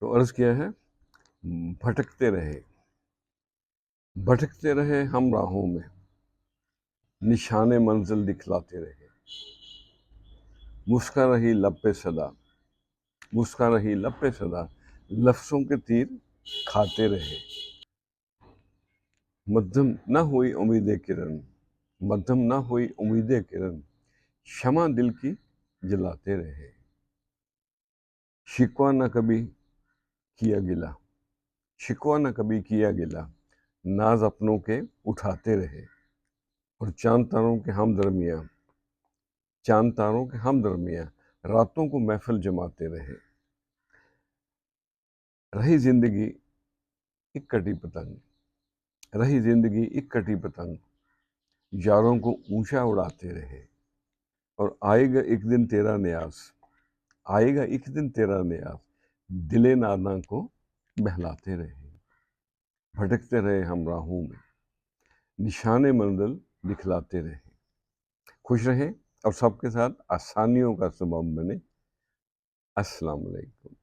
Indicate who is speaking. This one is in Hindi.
Speaker 1: तो अर्ज़ किया है, भटकते रहे हम राहों में, निशाने मंजिल दिखलाते रहे। मुस्का रही लब पे सदा, मुस्का रही लब पे सदा, लफ्ज़ों के तीर खाते रहे। मध्यम न हुई उम्मीदें किरण, मध्यम न हुई उम्मीदें किरण, शमा दिल की जलाते रहे। शिकवा न कभी किया गिला, शिकवा न कभी किया गिला, नाज अपनों के उठाते रहे। और चांद तारों के हम दरमियाँ, चांद तारों के हम दरमियाँ, रातों को महफिल जमाते रहे। रही जिंदगी एक कटी पतंग, रही जिंदगी एक कटी पतंग, यारों को ऊंचा उड़ाते रहे। और आएगा एक दिन तेरा न्यास, आएगा एक दिन तेरा न्यास, दिले नादा को बहलाते रहे। भटकते रहे हम राहों में, निशाने मंजिल दिखलाते रहे। खुश रहें और सबके साथ आसानियों का सबब बने। अस्सलाम वालेकुम।